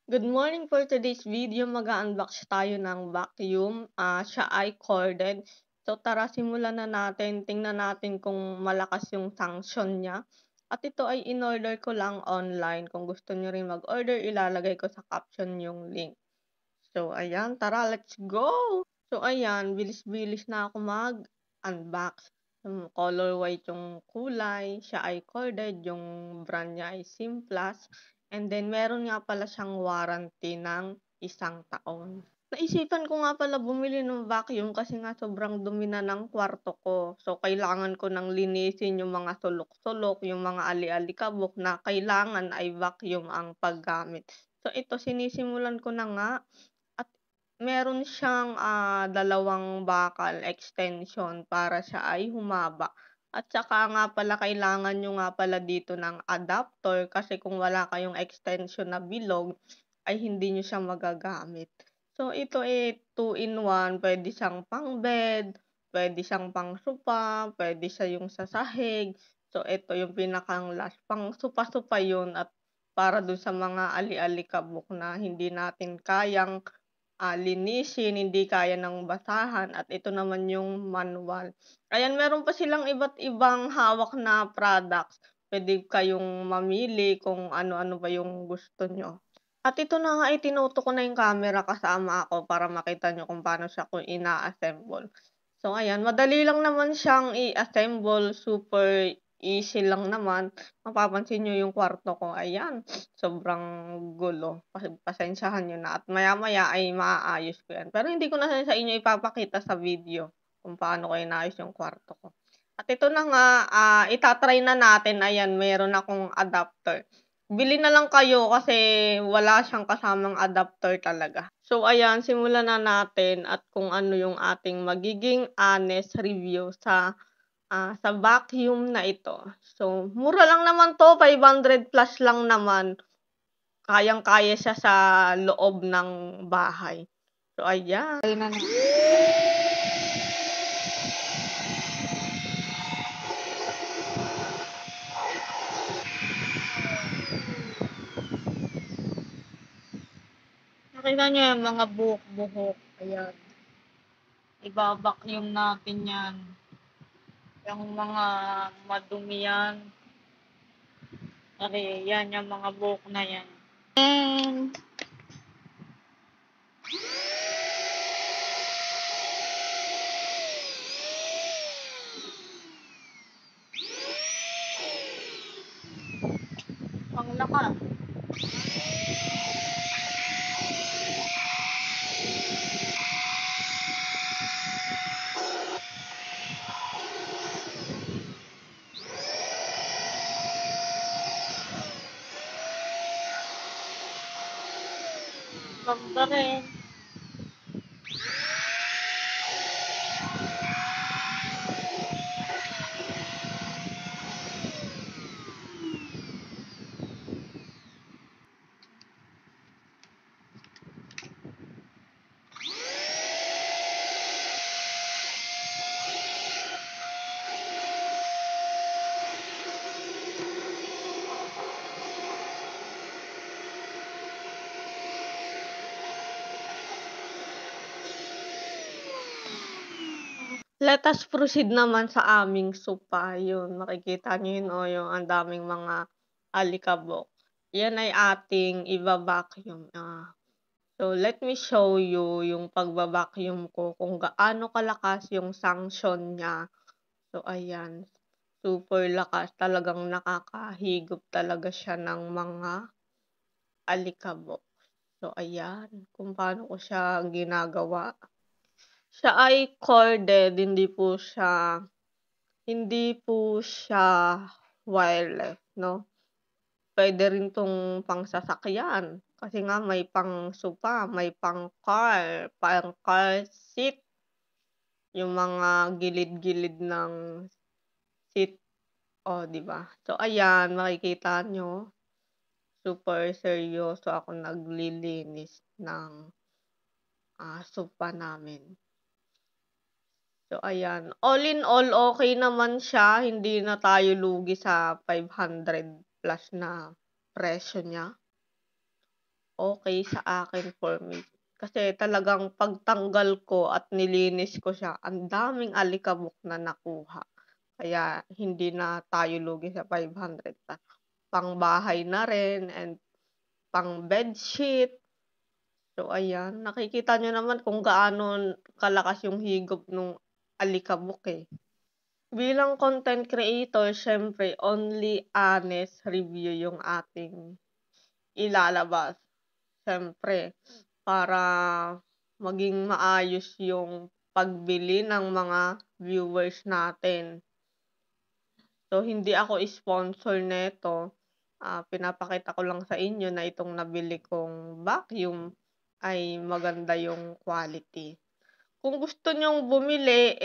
Good morning. For today's video, mag-unbox tayo ng vacuum. Siya ay corded. So tara, simulan na natin. Tingnan natin kung malakas yung function niya. At ito ay in-order ko lang online. Kung gusto niyo rin mag-order, ilalagay ko sa caption yung link. So ayan, tara, let's go! So ayan, bilis-bilis na ako mag-unbox. Color white yung kulay, siya ay corded, yung brand niya ay Simplas. And then meron nga pala siyang warranty ng 1 taon. Naisipan ko nga pala bumili ng vacuum kasi nga sobrang dumi na ng kwarto ko. So kailangan ko ng linisin yung mga sulok-sulok, yung mga ali-alikabok na kailangan ay vacuum ang paggamit. So ito, sinisimulan ko na nga. At meron siyang, 2 bakal extension para siya ay humaba. At saka nga pala kailangan niyo nga pala dito ng adapter kasi kung wala kayong extension na bilog ay hindi niyo siya magagamit. So ito, 2 in 1, puwede siyang pang-bed, puwede siyang pang-sofa, puwede siya yung sa sahig. So ito yung pinakang last, pang-sofa-sofa yun at para dun sa mga ali-alikabok na hindi natin kayang linisin, hindi kaya ng basahan at ito naman yung manual. Ayan, meron pa silang iba't ibang hawak na products. Puwede kayong mamili kung ano-ano ba yung gusto niyo. At ito na nga, tinuto ko na yung camera kasama ako para makita niyo kung paano siya ko ina-assemble. So ayan, madali lang naman siyang i-assemble, super easy lang naman. Mapapansin niyo yung kwarto ko, ayan, sobrang gulo. Pasensyahan niyo na at maya-maya ay maaayos ko 'yan. Pero hindi ko na sa inyo ipapakita sa video kung paano ko inaayos yung kwarto ko. At ito na nga, ita-try na natin, ayan, meron akong adapter. Bili na lang kayo kasi wala siyang kasamang adapter talaga. So ayan, simulan na natin at kung ano yung ating magiging honest review sa vacuum na ito. So mura lang naman 'to, 500 plus lang naman. Kayang-kaya siya sa loob ng bahay. So ayan. Ayun na. Nakita niyo yung mga buhok-buhok, ayan. Iba-vacuum natin 'yan. Yung mga madumi yan. Yan yung mga buhok na yan. And ang lakas. Ganda rin. Let us proceed naman sa aming sopa. Yun, makikita niyo yun, yung ang daming mga alikabok. Yan ay ating iba-vacuum. So let me show you yung pagba-vacuum ko kung gaano kalakas yung suction niya. So ayan, super lakas, talagang nakakahigop talaga siya ng mga alikabok. So ayan, kung paano ko siya ginagawa. Siya ay corded, hindi po siya wireless, 'no. Puwede rin 'tong pangsasakyan, kasi nga may pang-sofa, may pang-car, pang-car seat, yung mga gilid-gilid ng seat, oh, 'di ba? So ayan, makikita niyo, super seryoso ako naglilinis ng, sofa namin. So ayan, all in all, okey naman siya, hindi na tayo lugi sa 500 plus na presyo niya. okey sa akin for me. Kasi talagang pagtanggal ko at nilinis ko siya, ang daming alikabok na nakuha. Kaya hindi na tayo lugi sa 500 pangbahay na rin and pang-bedsheet. So ayan, nakikita niyo naman kung gaano kalakas yung higop nung alikabok, eh. Bilang content creator siyempre only honest review yung ating ilalabas. Siyempre para maging maayos yung pagbili ng mga viewers natin. So, hindi ako sponsor nito, pinapakita ko lang sa inyo na itong nabili kong vacuum ay maganda yung quality. Kung gusto niyong bumili,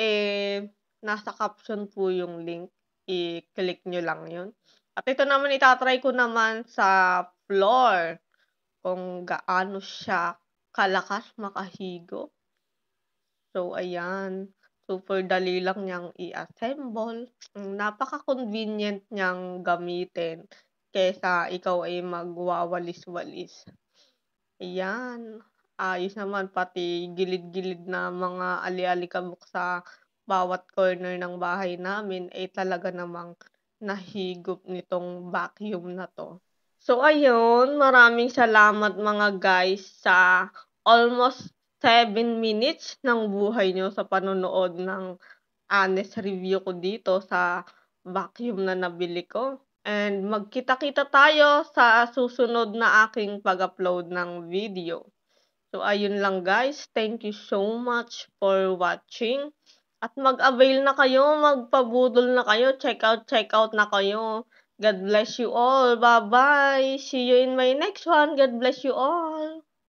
nasa caption po yung link, i-click niyo lang yun. At ito naman ko naman sa floor kung gaano siya kalakas makahigop. So, ayan. Super dali lang niyang i-assemble. Napaka-convenient niyang gamitin kaysa ikaw ay magwawalis-walis. Ayan. Ayos naman pati gilid-gilid na mga ali-alikabok sa bawat corner ng bahay namin ay talaga namang nahigop nitong vacuum na 'to. So ayun, maraming salamat mga guys sa almost 7 minutes ng buhay niyo sa panonood ng honest review ko dito sa vacuum na nabili ko. And magkita-kita tayo sa susunod na aking pag-upload ng video. So ayun lang guys, thank you so much for watching. At mag-avail na kayo, magpabudol na kayo, check out na kayo. God bless you all. Bye-bye. See you in my next one. God bless you all.